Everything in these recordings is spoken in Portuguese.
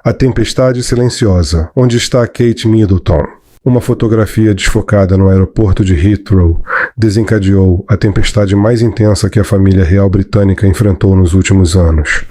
A Tempestade Silenciosa. Onde está Kate Middleton? Uma fotografia desfocada no aeroporto de Heathrow desencadeou a tempestade mais intensa que a família real britânica enfrentou nos últimos anos.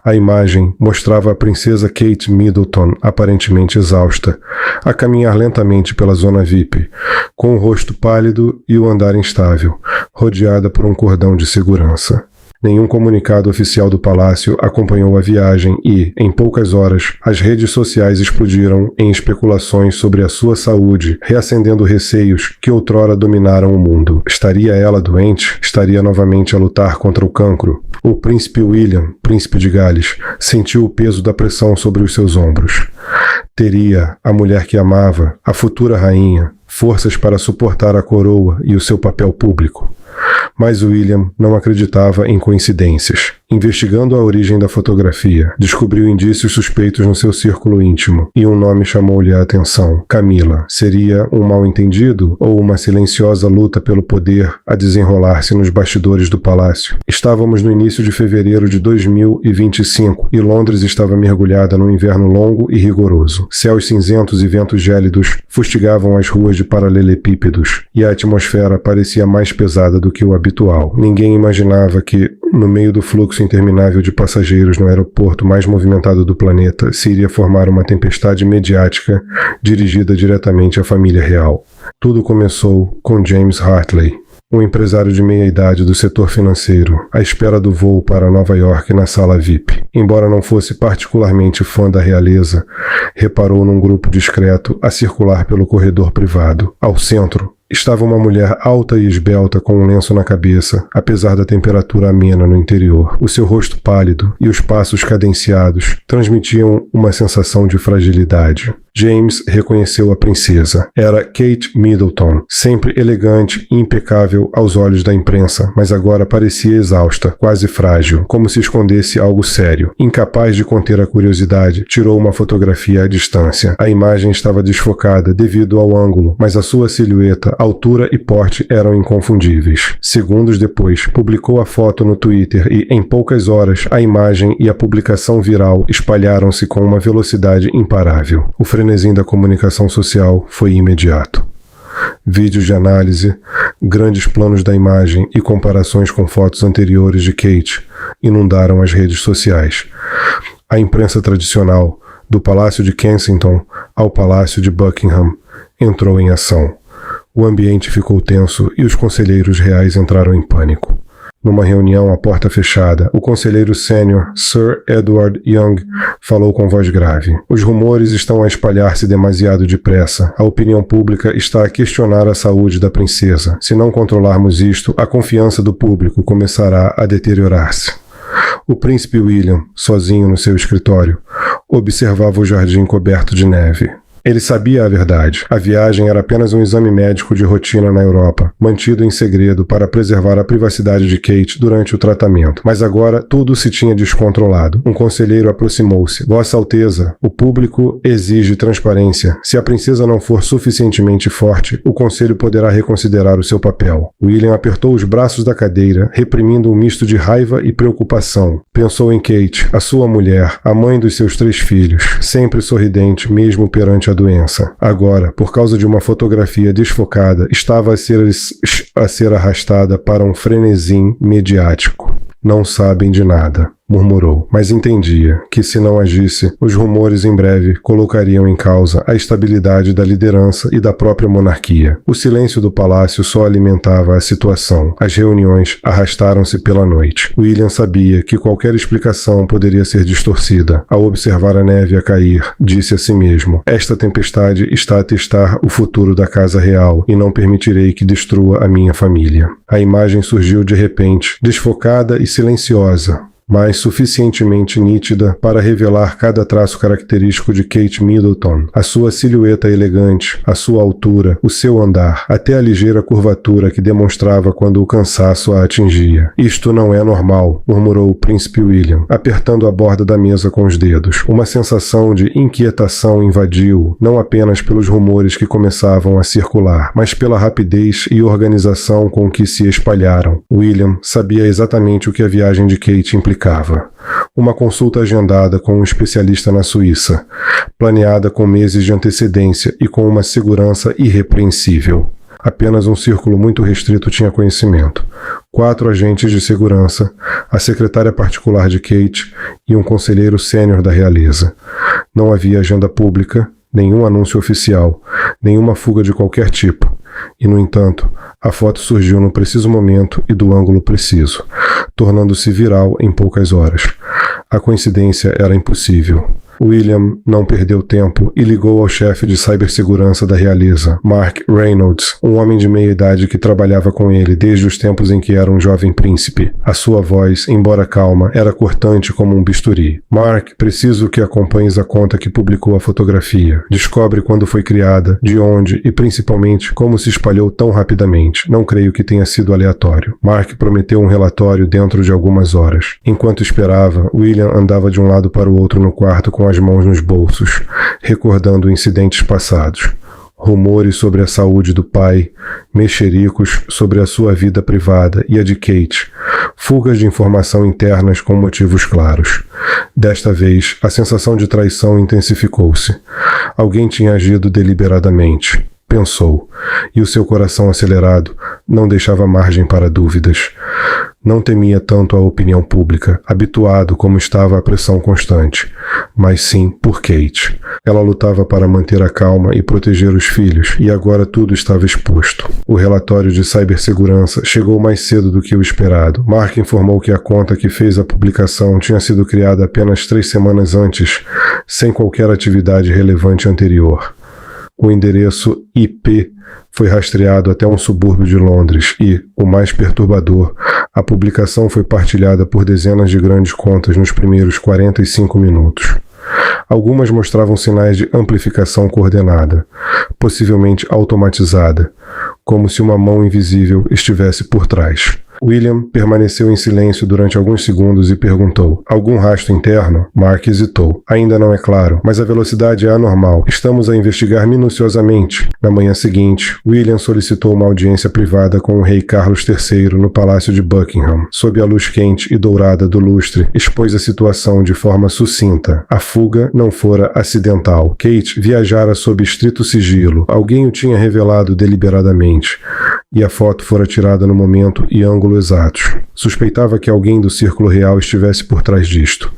A imagem mostrava a princesa Kate Middleton, aparentemente exausta, a caminhar lentamente pela zona VIP, com o rosto pálido e o andar instável, rodeada por um cordão de segurança. Nenhum comunicado oficial do palácio acompanhou a viagem e, em poucas horas, as redes sociais explodiram em especulações sobre a sua saúde, reacendendo receios que outrora dominaram o mundo. Estaria ela doente? Estaria novamente a lutar contra o cancro? O príncipe William, príncipe de Gales, sentiu o peso da pressão sobre os seus ombros. Teria a mulher que amava, a futura rainha, forças para suportar a coroa e o seu papel público? Mas William não acreditava em coincidências. Investigando a origem da fotografia, descobriu indícios suspeitos no seu círculo íntimo, e um nome chamou-lhe a atenção. Camila. Seria um mal-entendido ou uma silenciosa luta pelo poder a desenrolar-se nos bastidores do palácio? Estávamos no início de fevereiro de 2025 e Londres estava mergulhada num inverno longo e rigoroso. Céus cinzentos e ventos gélidos fustigavam as ruas de paralelepípedos, e a atmosfera parecia mais pesada do que o habitual. Ninguém imaginava que, no meio do fluxo interminável de passageiros no aeroporto mais movimentado do planeta, se iria formar uma tempestade mediática dirigida diretamente à família real. Tudo começou com James Hartley, um empresário de meia-idade do setor financeiro, à espera do voo para Nova York na sala VIP. Embora não fosse particularmente fã da realeza, reparou num grupo discreto a circular pelo corredor privado. Ao centro, estava uma mulher alta e esbelta com um lenço na cabeça, apesar da temperatura amena no interior. O seu rosto pálido e os passos cadenciados transmitiam uma sensação de fragilidade. James reconheceu a princesa. Era Kate Middleton, sempre elegante e impecável aos olhos da imprensa, mas agora parecia exausta, quase frágil, como se escondesse algo sério. Incapaz de conter a curiosidade, tirou uma fotografia à distância. A imagem estava desfocada devido ao ângulo, mas a sua silhueta, altura e porte eram inconfundíveis. Segundos depois, publicou a foto no Twitter e, em poucas horas, a imagem e a publicação viral espalharam-se com uma velocidade imparável. O frenesim da comunicação social foi imediato. Vídeos de análise, grandes planos da imagem e comparações com fotos anteriores de Kate inundaram as redes sociais. A imprensa tradicional, do Palácio de Kensington ao Palácio de Buckingham, entrou em ação. O ambiente ficou tenso e os conselheiros reais entraram em pânico. Numa reunião à porta fechada, o conselheiro sênior, Sir Edward Young, falou com voz grave. Os rumores estão a espalhar-se demasiado depressa. A opinião pública está a questionar a saúde da princesa. Se não controlarmos isto, a confiança do público começará a deteriorar-se. O príncipe William, sozinho no seu escritório, observava o jardim coberto de neve. Ele sabia a verdade. A viagem era apenas um exame médico de rotina na Europa, mantido em segredo para preservar a privacidade de Kate durante o tratamento. Mas agora tudo se tinha descontrolado. Um conselheiro aproximou-se. Vossa Alteza, o público exige transparência. Se a princesa não for suficientemente forte, o conselho poderá reconsiderar o seu papel. William apertou os braços da cadeira, reprimindo um misto de raiva e preocupação. Pensou em Kate, a sua mulher, a mãe dos seus 3 filhos, sempre sorridente mesmo perante a doença. Agora, por causa de uma fotografia desfocada, estava a ser arrastada para um frenesim mediático. Não sabem de nada, murmurou, mas entendia que, se não agisse, os rumores em breve colocariam em causa a estabilidade da liderança e da própria monarquia. O silêncio do palácio só alimentava a situação. As reuniões arrastaram-se pela noite. William sabia que qualquer explicação poderia ser distorcida. Ao observar a neve a cair, disse a si mesmo: esta tempestade está a testar o futuro da casa real e não permitirei que destrua a minha família. A imagem surgiu de repente, desfocada e silenciosa, mas suficientemente nítida para revelar cada traço característico de Kate Middleton, a sua silhueta elegante, a sua altura, o seu andar, até a ligeira curvatura que demonstrava quando o cansaço a atingia. Isto não é normal, murmurou o príncipe William, apertando a borda da mesa com os dedos. Uma sensação de inquietação invadiu-o, não apenas pelos rumores que começavam a circular, mas pela rapidez e organização com que se espalharam. William sabia exatamente o que a viagem de Kate implicava. explicava. Uma consulta agendada com um especialista na Suíça, planeada com meses de antecedência e com uma segurança irrepreensível. Apenas um círculo muito restrito tinha conhecimento. 4 agentes de segurança, a secretária particular de Kate e um conselheiro sênior da realeza. Não havia agenda pública, nenhum anúncio oficial, nenhuma fuga de qualquer tipo. E, no entanto, a foto surgiu no preciso momento e do ângulo preciso, tornando-se viral em poucas horas. A coincidência era impossível. William não perdeu tempo e ligou ao chefe de cibersegurança da realeza, Mark Reynolds, um homem de meia idade que trabalhava com ele desde os tempos em que era um jovem príncipe. A sua voz, embora calma, era cortante como um bisturi. Mark, preciso que acompanhes a conta que publicou a fotografia. Descobre quando foi criada, de onde e principalmente como se espalhou tão rapidamente. Não creio que tenha sido aleatório. Mark prometeu um relatório dentro de algumas horas. Enquanto esperava, William andava de um lado para o outro no quarto com as mãos nos bolsos, recordando incidentes passados. Rumores sobre a saúde do pai, mexericos sobre a sua vida privada e a de Kate, fugas de informação internas com motivos claros. Desta vez, a sensação de traição intensificou-se. Alguém tinha agido deliberadamente, pensou, e o seu coração acelerado não deixava margem para dúvidas. Não temia tanto a opinião pública, habituado como estava à pressão constante, mas sim por Kate. Ela lutava para manter a calma e proteger os filhos, e agora tudo estava exposto. O relatório de cibersegurança chegou mais cedo do que o esperado. Mark informou que a conta que fez a publicação tinha sido criada apenas 3 semanas antes, sem qualquer atividade relevante anterior. O endereço IP foi rastreado até um subúrbio de Londres e, o mais perturbador, a publicação foi partilhada por dezenas de grandes contas nos primeiros 45 minutos. Algumas mostravam sinais de amplificação coordenada, possivelmente automatizada, como se uma mão invisível estivesse por trás. William permaneceu em silêncio durante alguns segundos e perguntou: algum rastro interno? Mark hesitou. Ainda não é claro, mas a velocidade é anormal. Estamos a investigar minuciosamente. Na manhã seguinte, William solicitou uma audiência privada com o rei Carlos III no Palácio de Buckingham. Sob a luz quente e dourada do lustre, expôs a situação de forma sucinta. A fuga não fora acidental. Kate viajara sob estrito sigilo. Alguém o tinha revelado deliberadamente. E a foto fora tirada no momento e ângulo exatos. Suspeitava que alguém do círculo real estivesse por trás disto.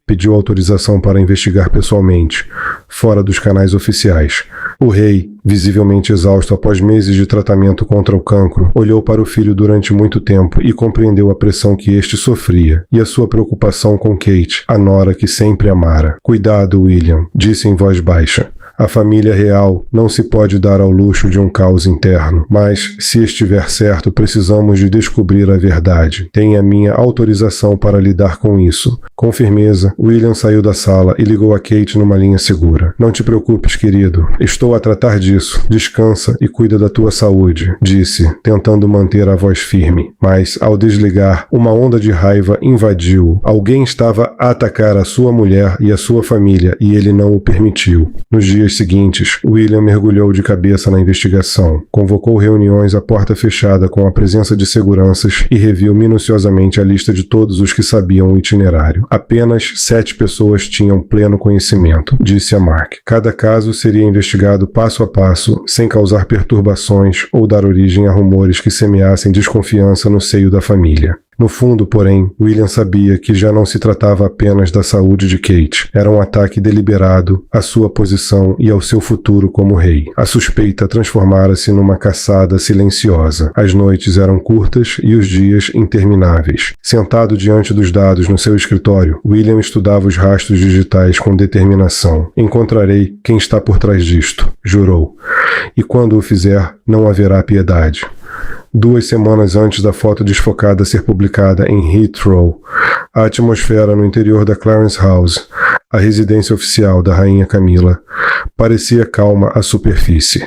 Pediu autorização para investigar pessoalmente, fora dos canais oficiais. O rei, visivelmente exausto após meses de tratamento contra o cancro, olhou para o filho durante muito tempo e compreendeu a pressão que este sofria e a sua preocupação com Kate, a nora que sempre amara. Cuidado, William, disse em voz baixa. A família real não se pode dar ao luxo de um caos interno, mas, se estiver certo, precisamos de descobrir a verdade. Tenha minha autorização para lidar com isso. Com firmeza, William saiu da sala e ligou a Kate numa linha segura. Não te preocupes, querido. Estou a tratar disso. Descansa e cuida da tua saúde, disse, tentando manter a voz firme. Mas, ao desligar, uma onda de raiva invadiu-o. Alguém estava a atacar a sua mulher e a sua família e ele não o permitiu. Nos dias seguintes, William mergulhou de cabeça na investigação, convocou reuniões à porta fechada com a presença de seguranças e reviu minuciosamente a lista de todos os que sabiam o itinerário. Apenas 7 pessoas tinham pleno conhecimento, disse a Mark. Cada caso seria investigado passo a passo, sem causar perturbações ou dar origem a rumores que semeassem desconfiança no seio da família. No fundo, porém, William sabia que já não se tratava apenas da saúde de Kate. Era um ataque deliberado à sua posição e ao seu futuro como rei. A suspeita transformara-se numa caçada silenciosa. As noites eram curtas e os dias intermináveis. Sentado diante dos dados no seu escritório, William estudava os rastros digitais com determinação. Encontrarei quem está por trás disto, jurou. E quando o fizer, não haverá piedade. 2 semanas antes da foto desfocada ser publicada em Heathrow, a atmosfera no interior da Clarence House, a residência oficial da Rainha Camila, parecia calma à superfície.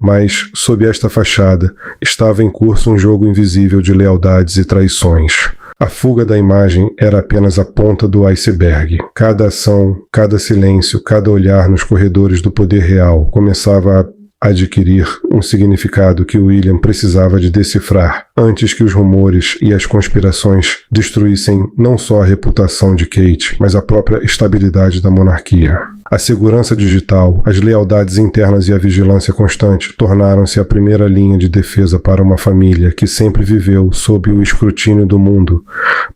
Mas, sob esta fachada, estava em curso um jogo invisível de lealdades e traições. A fuga da imagem era apenas a ponta do iceberg. Cada ação, cada silêncio, cada olhar nos corredores do poder real começava a adquirir um significado que William precisava de decifrar antes que os rumores e as conspirações destruíssem não só a reputação de Kate, mas a própria estabilidade da monarquia. A segurança digital, as lealdades internas e a vigilância constante tornaram-se a primeira linha de defesa para uma família que sempre viveu sob o escrutínio do mundo,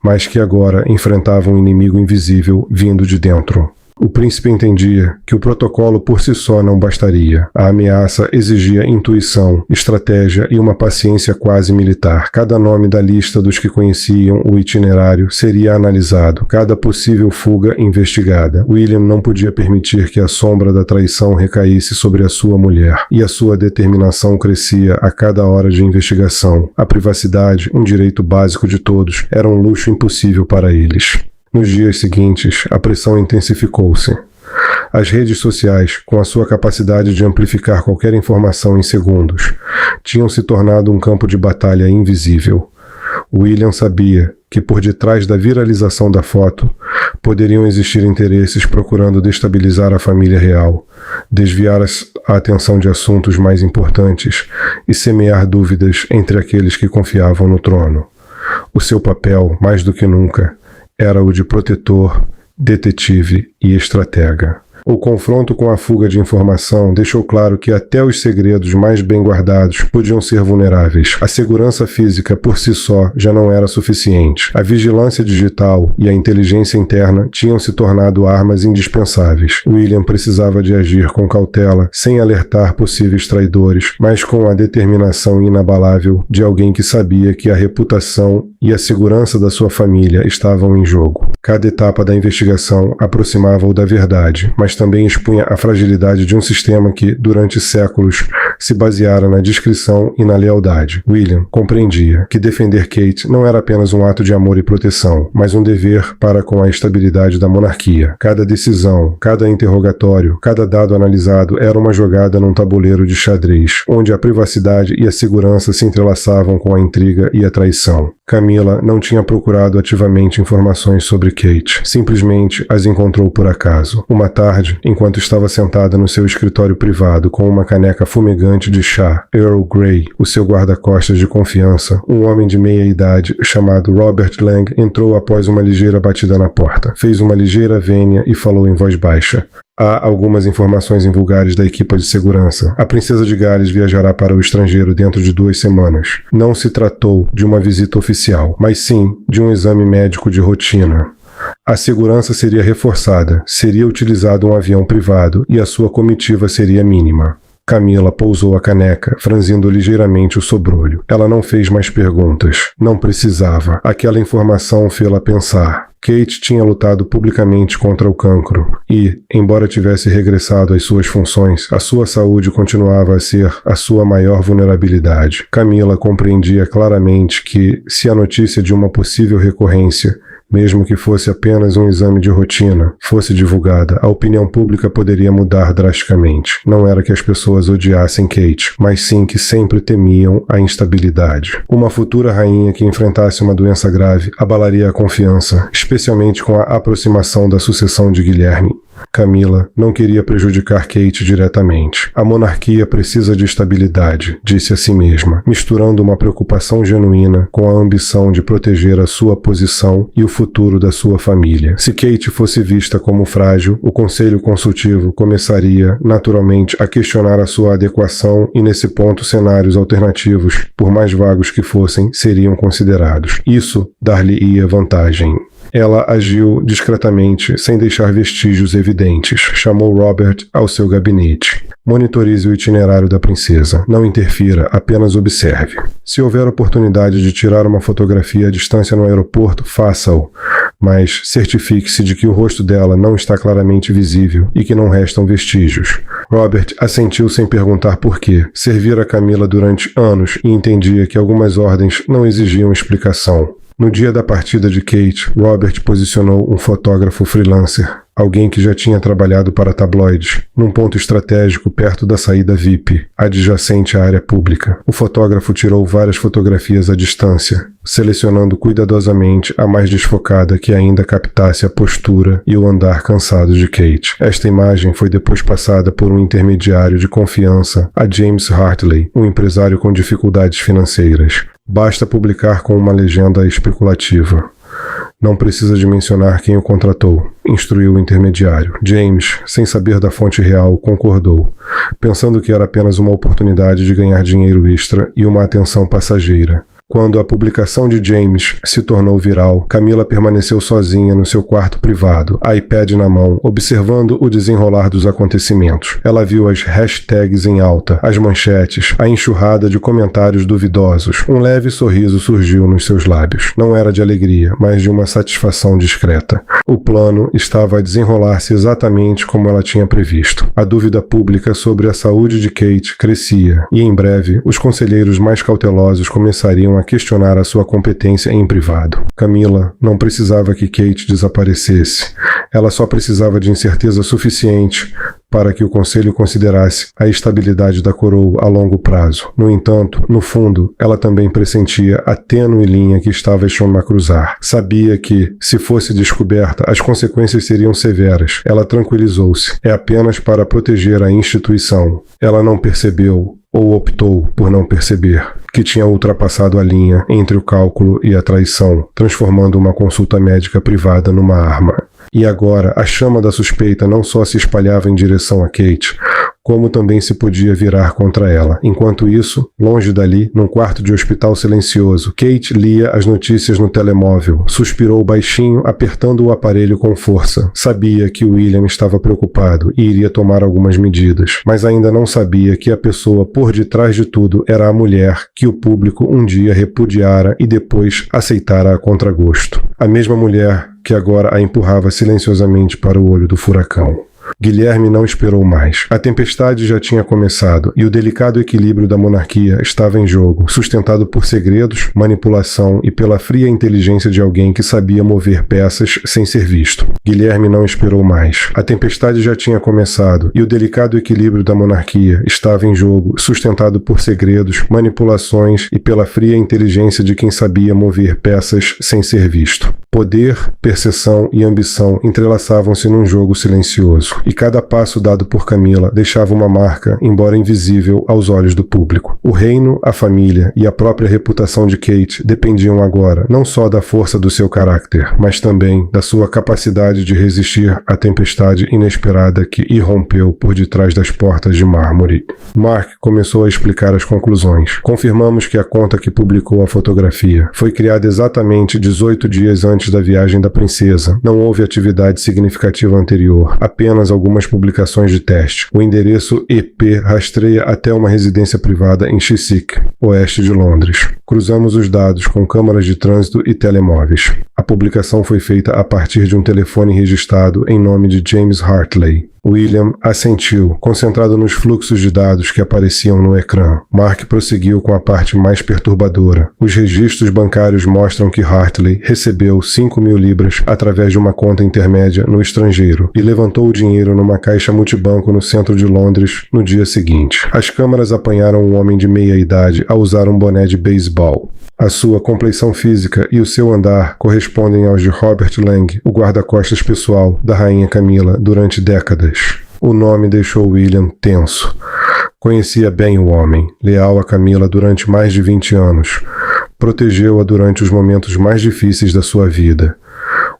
mas que agora enfrentava um inimigo invisível vindo de dentro. O príncipe entendia que o protocolo por si só não bastaria. A ameaça exigia intuição, estratégia e uma paciência quase militar. Cada nome da lista dos que conheciam o itinerário seria analisado, cada possível fuga investigada. William não podia permitir que a sombra da traição recaísse sobre a sua mulher, e a sua determinação crescia a cada hora de investigação. A privacidade, um direito básico de todos, era um luxo impossível para eles. Nos dias seguintes, a pressão intensificou-se. As redes sociais, com a sua capacidade de amplificar qualquer informação em segundos, tinham se tornado um campo de batalha invisível. William sabia que por detrás da viralização da foto poderiam existir interesses procurando destabilizar a família real, desviar a atenção de assuntos mais importantes e semear dúvidas entre aqueles que confiavam no trono. O seu papel, mais do que nunca, era o de protetor, detetive e estratega. O confronto com a fuga de informação deixou claro que até os segredos mais bem guardados podiam ser vulneráveis. A segurança física por si só já não era suficiente. A vigilância digital e a inteligência interna tinham se tornado armas indispensáveis. William precisava de agir com cautela, sem alertar possíveis traidores, mas com a determinação inabalável de alguém que sabia que a reputação e a segurança da sua família estavam em jogo. Cada etapa da investigação aproximava-o da verdade, mas também expunha a fragilidade de um sistema que, durante séculos, se baseara na discrição e na lealdade. William compreendia que defender Kate não era apenas um ato de amor e proteção, mas um dever para com a estabilidade da monarquia. Cada decisão, cada interrogatório, cada dado analisado era uma jogada num tabuleiro de xadrez, onde a privacidade e a segurança se entrelaçavam com a intriga e a traição. Camila não tinha procurado ativamente informações sobre Kate. Simplesmente as encontrou por acaso. Uma tarde, enquanto estava sentada no seu escritório privado com uma caneca fumegante de chá, Earl Grey, o seu guarda-costas de confiança, um homem de meia idade chamado Robert Lang, entrou após uma ligeira batida na porta. Fez uma ligeira vênia e falou em voz baixa. Há algumas informações invulgares da equipa de segurança. A princesa de Gales viajará para o estrangeiro dentro de 2 semanas. Não se tratou de uma visita oficial, mas sim de um exame médico de rotina. A segurança seria reforçada, seria utilizado um avião privado e a sua comitiva seria mínima. Camila pousou a caneca, franzindo ligeiramente o sobrolho. Ela não fez mais perguntas. Não precisava. Aquela informação fê-la pensar. Kate tinha lutado publicamente contra o cancro e, embora tivesse regressado às suas funções, a sua saúde continuava a ser a sua maior vulnerabilidade. Camila compreendia claramente que, se a notícia de uma possível recorrência, mesmo que fosse apenas um exame de rotina, fosse divulgada, a opinião pública poderia mudar drasticamente. Não era que as pessoas odiassem Kate, mas sim que sempre temiam a instabilidade. Uma futura rainha que enfrentasse uma doença grave abalaria a confiança, especialmente com a aproximação da sucessão de Guilherme. Camila não queria prejudicar Kate diretamente. A monarquia precisa de estabilidade, disse a si mesma, misturando uma preocupação genuína com a ambição de proteger a sua posição e o futuro da sua família. Se Kate fosse vista como frágil, o Conselho Consultivo começaria, naturalmente, a questionar a sua adequação e, nesse ponto, cenários alternativos, por mais vagos que fossem, seriam considerados. Isso dar-lhe-ia vantagem. Ela agiu discretamente, sem deixar vestígios evidentes. Chamou Robert ao seu gabinete. Monitorize o itinerário da princesa. Não interfira, apenas observe. Se houver oportunidade de tirar uma fotografia à distância no aeroporto, faça-o. Mas certifique-se de que o rosto dela não está claramente visível e que não restam vestígios. Robert assentiu sem perguntar por quê. Servira Camila durante anos e entendia que algumas ordens não exigiam explicação. No dia da partida de Kate, Robert posicionou um fotógrafo freelancer alguém que já tinha trabalhado para tabloides, num ponto estratégico perto da saída VIP, adjacente à área pública. O fotógrafo tirou várias fotografias à distância, selecionando cuidadosamente a mais desfocada que ainda captasse a postura e o andar cansado de Kate. Esta imagem foi depois passada por um intermediário de confiança a James Hartley, um empresário com dificuldades financeiras. Basta publicar com uma legenda especulativa. Não precisa de mencionar quem o contratou, instruiu o intermediário. James, sem saber da fonte real, concordou, pensando que era apenas uma oportunidade de ganhar dinheiro extra e uma atenção passageira. Quando a publicação de James se tornou viral, Camila permaneceu sozinha no seu quarto privado, iPad na mão, observando o desenrolar dos acontecimentos. Ela viu as hashtags em alta, as manchetes, a enxurrada de comentários duvidosos. Um leve sorriso surgiu nos seus lábios. Não era de alegria, mas de uma satisfação discreta. O plano estava a desenrolar-se exatamente como ela tinha previsto. A dúvida pública sobre a saúde de Kate crescia, e em breve os conselheiros mais cautelosos começariam a questionar a sua competência em privado. Camila não precisava que Kate desaparecesse. Ela só precisava de incerteza suficiente para que o conselho considerasse a estabilidade da coroa a longo prazo. No entanto, no fundo, ela também pressentia a tênue linha que estava a cruzar. Sabia que, se fosse descoberta, as consequências seriam severas. Ela tranquilizou-se. É apenas para proteger a instituição. Ela não percebeu, ou optou por não perceber, que tinha ultrapassado a linha entre o cálculo e a traição, transformando uma consulta médica privada numa arma. E agora, a chama da suspeita não só se espalhava em direção a Kate, como também se podia virar contra ela. Enquanto isso, longe dali, num quarto de hospital silencioso, Kate lia as notícias no telemóvel. Suspirou baixinho, apertando o aparelho com força. Sabia que William estava preocupado e iria tomar algumas medidas, mas ainda não sabia que a pessoa por detrás de tudo era a mulher que o público um dia repudiara e depois aceitara a contragosto. A mesma mulher que agora a empurrava silenciosamente para o olho do furacão. Guilherme não esperou mais. A tempestade já tinha começado e o delicado equilíbrio da monarquia estava em jogo, sustentado por segredos, manipulação e pela fria inteligência de alguém que sabia mover peças sem ser visto. Guilherme não esperou mais. A tempestade já tinha começado e o delicado equilíbrio da monarquia estava em jogo, sustentado por segredos, manipulações e pela fria inteligência de quem sabia mover peças sem ser visto. Poder, percepção e ambição entrelaçavam-se num jogo silencioso, e cada passo dado por Camila deixava uma marca, embora invisível aos olhos do público. O reino, a família e a própria reputação de Kate dependiam agora não só da força do seu caráter, mas também da sua capacidade de resistir à tempestade inesperada que irrompeu por detrás das portas de mármore. Mark começou a explicar as conclusões. Confirmamos que a conta que publicou a fotografia foi criada exatamente 18 dias antes da viagem da princesa. Não houve atividade significativa anterior, apenas algumas publicações de teste. O endereço EP rastreia até uma residência privada em Chiswick, oeste de Londres. Cruzamos os dados com câmaras de trânsito e telemóveis. A publicação foi feita a partir de um telefone registrado em nome de James Hartley. William assentiu, concentrado nos fluxos de dados que apareciam no ecrã. Mark prosseguiu com a parte mais perturbadora. Os registros bancários mostram que Hartley recebeu 5.000 libras através de uma conta intermédia no estrangeiro e levantou o dinheiro numa caixa multibanco no centro de Londres no dia seguinte. As câmaras apanharam um homem de meia idade a usar um boné de beisebol. A sua compleição física e o seu andar correspondem aos de Robert Lang, o guarda-costas pessoal da rainha Camila durante décadas. O nome deixou William tenso. Conhecia bem o homem, leal a Camila durante mais de 20 anos. Protegeu-a durante os momentos mais difíceis da sua vida.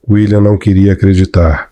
William não queria acreditar,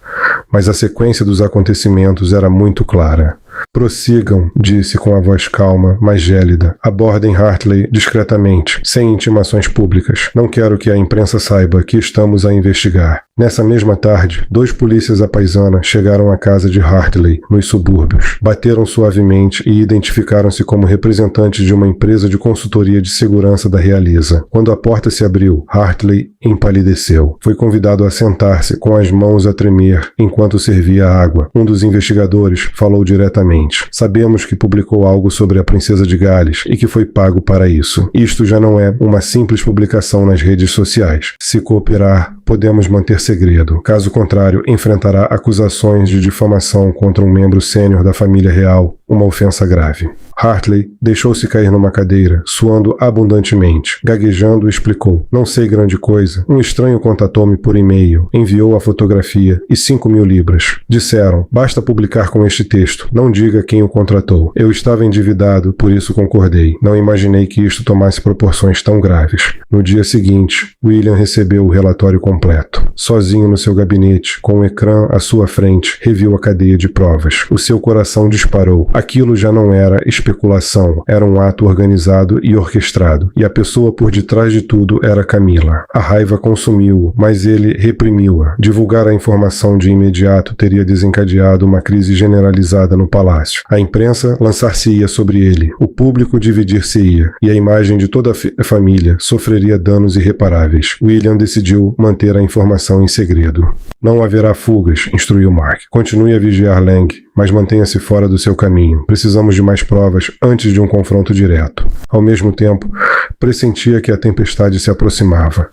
mas a sequência dos acontecimentos era muito clara. Prossigam, disse com a voz calma, mas gélida. Abordem Hartley discretamente, sem intimações públicas. Não quero que a imprensa saiba que estamos a investigar. Nessa mesma tarde, 2 polícias à paisana chegaram à casa de Hartley, nos subúrbios. Bateram suavemente e identificaram-se como representantes de uma empresa de consultoria de segurança da realeza. Quando a porta se abriu, Hartley empalideceu. Foi convidado a sentar-se com as mãos a tremer enquanto servia a água. Um dos investigadores falou diretamente. Sabemos que publicou algo sobre a princesa de Gales e que foi pago para isso. Isto já não é uma simples publicação nas redes sociais. Se cooperar, podemos manter segredo. Caso contrário, enfrentará acusações de difamação contra um membro sênior da família real, uma ofensa grave. Hartley deixou-se cair numa cadeira, suando abundantemente. Gaguejando, explicou: "Não sei grande coisa. Um estranho contatou-me por e-mail, enviou a fotografia e 5.000 libras. Disseram: basta publicar com este texto, não diga quem o contratou. Eu estava endividado, por isso concordei. Não imaginei que isto tomasse proporções tão graves." No dia seguinte, William recebeu o relatório completo. Sozinho no seu gabinete, com o ecrã à sua frente, reviu a cadeia de provas. O seu coração disparou. Aquilo já não era especulação, era um ato organizado e orquestrado, e a pessoa por detrás de tudo era Camila. A raiva consumiu-o, mas ele reprimiu-a. Divulgar a informação de imediato teria desencadeado uma crise generalizada no palácio. A imprensa lançar-se-ia sobre ele, o público dividir-se-ia, e a imagem de toda a família sofreria danos irreparáveis. William decidiu manter a informação em segredo. "Não haverá fugas", instruiu Mark. "Continue a vigiar Lang, mas mantenha-se fora do seu caminho. Precisamos de mais provas antes de um confronto direto." Ao mesmo tempo, pressentia que a tempestade se aproximava.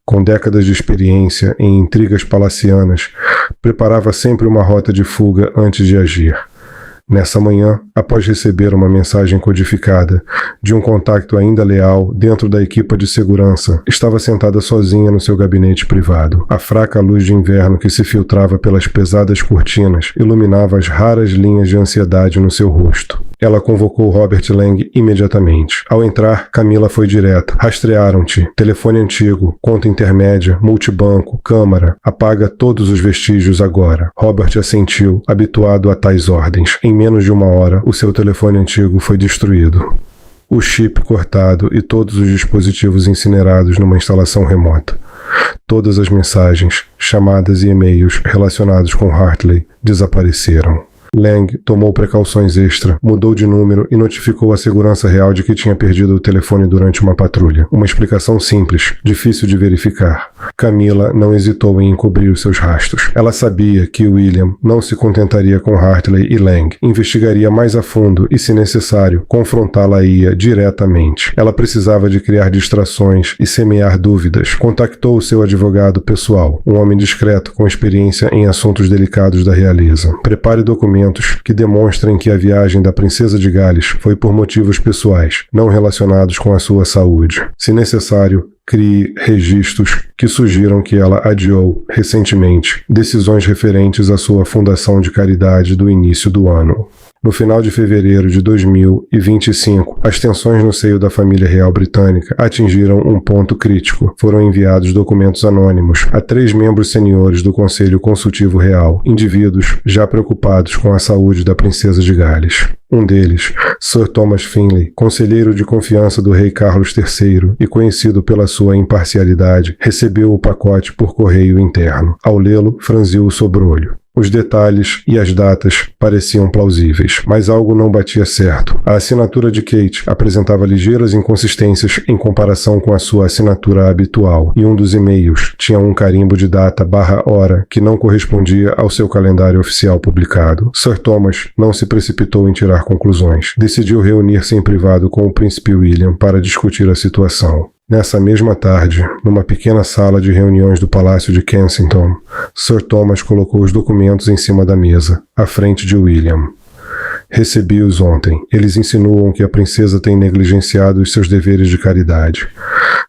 Com décadas de experiência em intrigas palacianas, preparava sempre uma rota de fuga antes de agir. Nessa manhã, após receber uma mensagem codificada de um contacto ainda leal dentro da equipa de segurança, estava sentada sozinha no seu gabinete privado. A fraca luz de inverno que se filtrava pelas pesadas cortinas iluminava as raras linhas de ansiedade no seu rosto. Ela convocou Robert Lang imediatamente. Ao entrar, Camila foi direta. "Rastrearam-te. Telefone antigo, conta intermédia, multibanco, câmara. Apaga todos os vestígios agora." Robert assentiu, habituado a tais ordens. Em menos de uma hora, o seu telefone antigo foi destruído. O chip cortado e todos os dispositivos incinerados numa instalação remota. Todas as mensagens, chamadas e e-mails relacionados com Hartley desapareceram. Lang tomou precauções extra, mudou de número e notificou a segurança real de que tinha perdido o telefone durante uma patrulha. Uma explicação simples, difícil de verificar. Camila não hesitou em encobrir os seus rastros. Ela sabia que William não se contentaria com Hartley e Lang. Investigaria mais a fundo e, se necessário, confrontá-la-ia diretamente. Ela precisava de criar distrações e semear dúvidas. Contactou o seu advogado pessoal, um homem discreto com experiência em assuntos delicados da realeza. "Prepare documentos que demonstrem que a viagem da princesa de Gales foi por motivos pessoais, não relacionados com a sua saúde. Se necessário, crie registros que sugiram que ela adiou recentemente decisões referentes à sua fundação de caridade do início do ano." No final de fevereiro de 2025, as tensões no seio da família real britânica atingiram um ponto crítico. Foram enviados documentos anônimos a 3 membros seniores do Conselho Consultivo Real, indivíduos já preocupados com a saúde da princesa de Gales. Um deles, Sir Thomas Finlay, conselheiro de confiança do rei Carlos III e conhecido pela sua imparcialidade, recebeu o pacote por correio interno. Ao lê-lo, franziu o sobrolho. Os detalhes e as datas pareciam plausíveis, mas algo não batia certo. A assinatura de Kate apresentava ligeiras inconsistências em comparação com a sua assinatura habitual, e um dos e-mails tinha um carimbo de data /hora que não correspondia ao seu calendário oficial publicado. Sir Thomas não se precipitou em tirar conclusões. Decidiu reunir-se em privado com o príncipe William para discutir a situação. Nessa mesma tarde, numa pequena sala de reuniões do Palácio de Kensington, Sir Thomas colocou os documentos em cima da mesa, à frente de William. "Recebi-os ontem. Eles insinuam que a princesa tem negligenciado os seus deveres de caridade.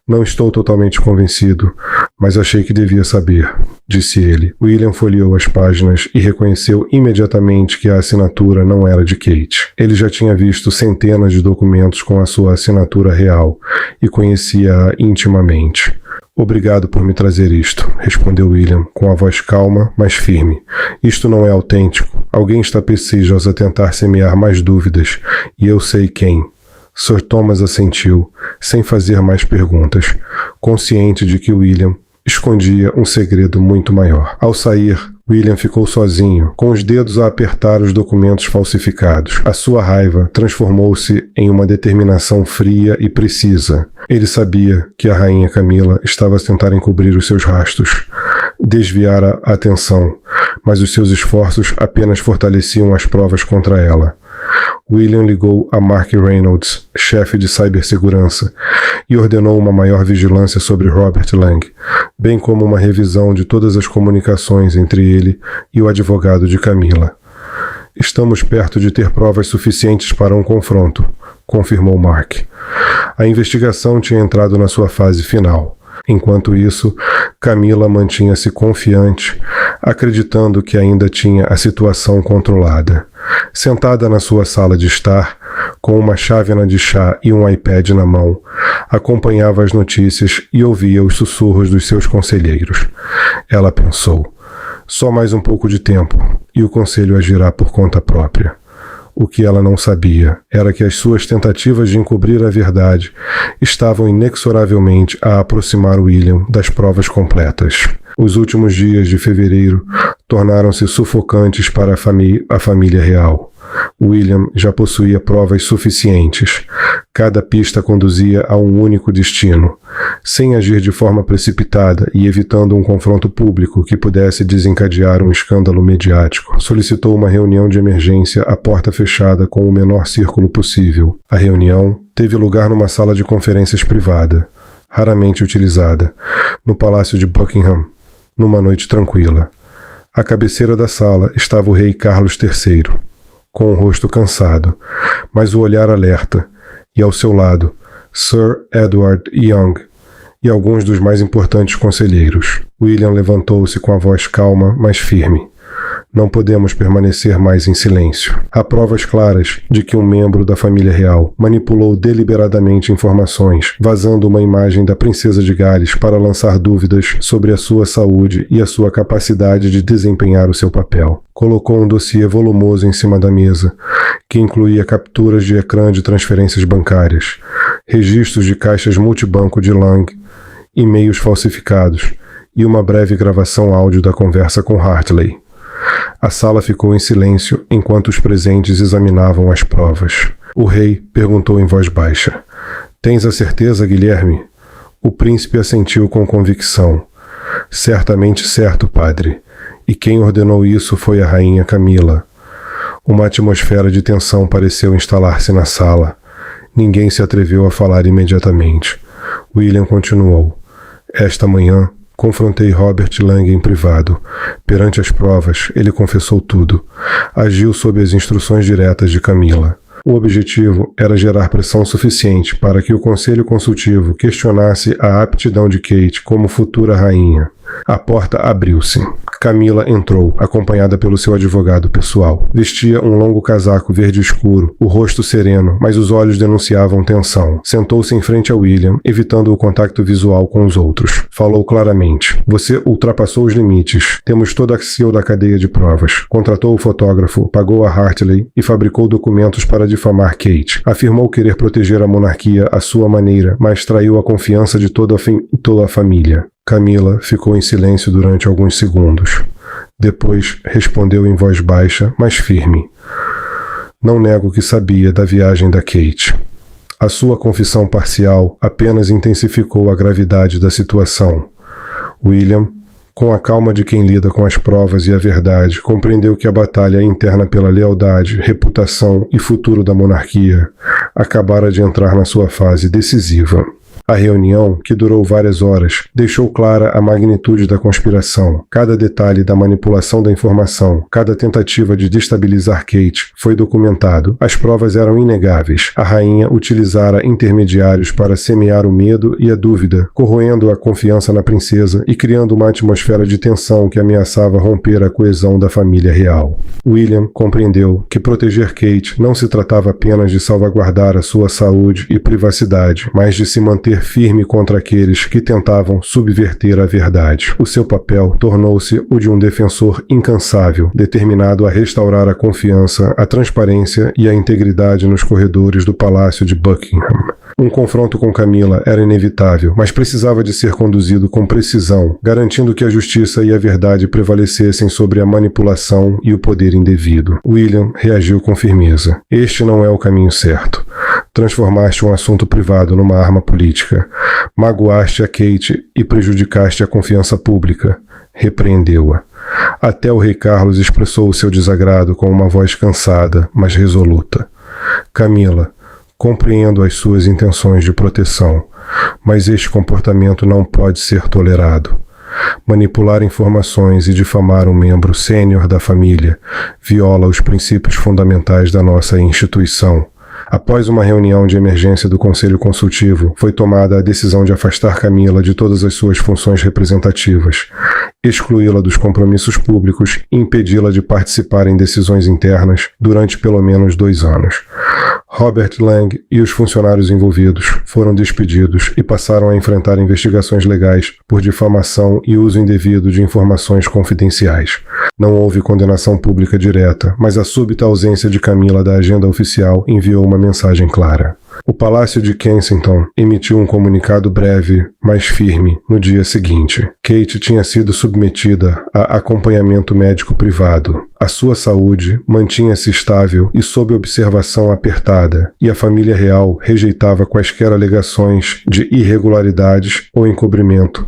Não estou totalmente convencido, mas achei que devia saber", disse ele. William folheou as páginas e reconheceu imediatamente que a assinatura não era de Kate. Ele já tinha visto centenas de documentos com a sua assinatura real e conhecia-a intimamente. "Obrigado por me trazer isto", respondeu William, com a voz calma, mas firme. "Isto não é autêntico. Alguém está preciso a tentar semear mais dúvidas, e eu sei quem." Sir Thomas assentiu, sem fazer mais perguntas, consciente de que William escondia um segredo muito maior. Ao sair, William ficou sozinho, com os dedos a apertar os documentos falsificados. A sua raiva transformou-se em uma determinação fria e precisa. Ele sabia que a rainha Camila estava a tentar encobrir os seus rastros, desviar a atenção, mas os seus esforços apenas fortaleciam as provas contra ela. William ligou a Mark Reynolds, chefe de cibersegurança, e ordenou uma maior vigilância sobre Robert Lang, bem como uma revisão de todas as comunicações entre ele e o advogado de Camila. Estamos perto de ter provas suficientes para um confronto, confirmou Mark. A investigação tinha entrado na sua fase final. Enquanto isso, Camila mantinha-se confiante, acreditando que ainda tinha a situação controlada. Sentada na sua sala de estar, com uma chávena de chá e um iPad na mão, acompanhava as notícias e ouvia os sussurros dos seus conselheiros. Ela pensou: só mais um pouco de tempo, e o conselho agirá por conta própria. O que ela não sabia era que as suas tentativas de encobrir a verdade estavam inexoravelmente a aproximar William das provas completas. Os últimos dias de fevereiro tornaram-se sufocantes para a família real. William já possuía provas suficientes. Cada pista conduzia a um único destino. Sem agir de forma precipitada e evitando um confronto público que pudesse desencadear um escândalo mediático, solicitou uma reunião de emergência à porta fechada com o menor círculo possível. A reunião teve lugar numa sala de conferências privada, raramente utilizada, no Palácio de Buckingham, numa noite tranquila. À cabeceira da sala estava o rei Carlos III, com o rosto cansado, mas o olhar alerta, e ao seu lado, Sir Edward Young e alguns dos mais importantes conselheiros. William levantou-se com a voz calma, mas firme. Não podemos permanecer mais em silêncio. Há provas claras de que um membro da família real manipulou deliberadamente informações, vazando uma imagem da princesa de Gales para lançar dúvidas sobre a sua saúde e a sua capacidade de desempenhar o seu papel. Colocou um dossiê volumoso em cima da mesa, que incluía capturas de ecrã de transferências bancárias, registros de caixas multibanco de Lang, e-mails falsificados e uma breve gravação áudio da conversa com Hartley. A sala ficou em silêncio enquanto os presentes examinavam as provas. O rei perguntou em voz baixa: "Tens a certeza, Guilherme?" O príncipe assentiu com convicção. "Certamente certo, padre. E quem ordenou isso foi a rainha Camila." Uma atmosfera de tensão pareceu instalar-se na sala. Ninguém se atreveu a falar imediatamente. William continuou: "Esta manhã, confrontei Robert Lang em privado. Perante as provas, ele confessou tudo. Agiu sob as instruções diretas de Camila. O objetivo era gerar pressão suficiente para que o Conselho Consultivo questionasse a aptidão de Kate como futura rainha. A porta abriu-se. Camila entrou, acompanhada pelo seu advogado pessoal. Vestia um longo casaco verde escuro, o rosto sereno, mas os olhos denunciavam tensão. Sentou-se em frente a William, evitando o contato visual com os outros. Falou claramente: "Você ultrapassou os limites. Temos toda a CEO da cadeia de provas. Contratou o fotógrafo, pagou a Hartley e fabricou documentos para difamar Kate. Afirmou querer proteger a monarquia à sua maneira, mas traiu a confiança de toda a família." Camila ficou em silêncio durante alguns segundos. Depois respondeu em voz baixa, mas firme: "Não nego que sabia da viagem da Kate." A sua confissão parcial apenas intensificou a gravidade da situação. William, com a calma de quem lida com as provas e a verdade, compreendeu que a batalha interna pela lealdade, reputação e futuro da monarquia acabara de entrar na sua fase decisiva. A reunião, que durou várias horas, deixou clara a magnitude da conspiração. Cada detalhe da manipulação da informação, cada tentativa de destabilizar Kate foi documentado. As provas eram inegáveis. A rainha utilizara intermediários para semear o medo e a dúvida, corroendo a confiança na princesa e criando uma atmosfera de tensão que ameaçava romper a coesão da família real. William compreendeu que proteger Kate não se tratava apenas de salvaguardar a sua saúde e privacidade, mas de se manter firme contra aqueles que tentavam subverter a verdade. O seu papel tornou-se o de um defensor incansável, determinado a restaurar a confiança, a transparência e a integridade nos corredores do Palácio de Buckingham. Um confronto com Camila era inevitável, mas precisava de ser conduzido com precisão, garantindo que a justiça e a verdade prevalecessem sobre a manipulação e o poder indevido. William reagiu com firmeza. "Este não é o caminho certo. Transformaste um assunto privado numa arma política. Magoaste a Kate e prejudicaste a confiança pública." Repreendeu-a. Até o rei Carlos expressou o seu desagrado com uma voz cansada, mas resoluta. Camila, compreendo as suas intenções de proteção, mas este comportamento não pode ser tolerado. Manipular informações e difamar um membro sênior da família viola os princípios fundamentais da nossa instituição. Após uma reunião de emergência do Conselho Consultivo, foi tomada a decisão de afastar Camila de todas as suas funções representativas, excluí-la dos compromissos públicos e impedi-la de participar em decisões internas durante pelo menos 2 anos. Robert Lang e os funcionários envolvidos foram despedidos e passaram a enfrentar investigações legais por difamação e uso indevido de informações confidenciais. Não houve condenação pública direta, mas a súbita ausência de Camila da agenda oficial enviou uma mensagem clara. O Palácio de Kensington emitiu um comunicado breve, mas firme, no dia seguinte. Kate tinha sido submetida a acompanhamento médico privado. A sua saúde mantinha-se estável e sob observação apertada, e a família real rejeitava quaisquer alegações de irregularidades ou encobrimento,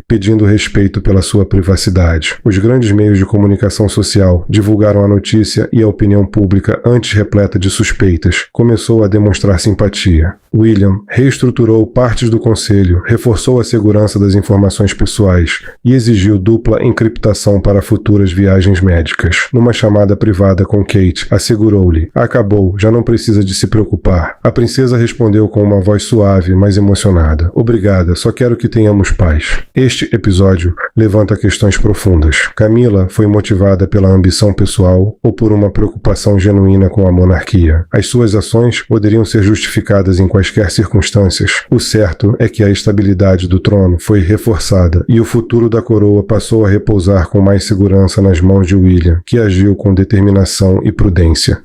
pedindo respeito pela sua privacidade. Os grandes meios de comunicação social divulgaram a notícia e a opinião pública, antes repleta de suspeitas, começou a demonstrar simpatia. William reestruturou partes do conselho, reforçou a segurança das informações pessoais e exigiu dupla encriptação para futuras viagens médicas. Numa chamada privada com Kate, assegurou-lhe: "Acabou, já não precisa de se preocupar." A princesa respondeu com uma voz suave, mas emocionada: "Obrigada, só quero que tenhamos paz." Este episódio levanta questões profundas. Camila foi motivada pela ambição pessoal ou por uma preocupação genuína com a monarquia? As suas ações poderiam ser justificadas em quaisquer circunstâncias. O certo é que a estabilidade do trono foi reforçada e o futuro da coroa passou a repousar com mais segurança nas mãos de William, que agiu com determinação e prudência.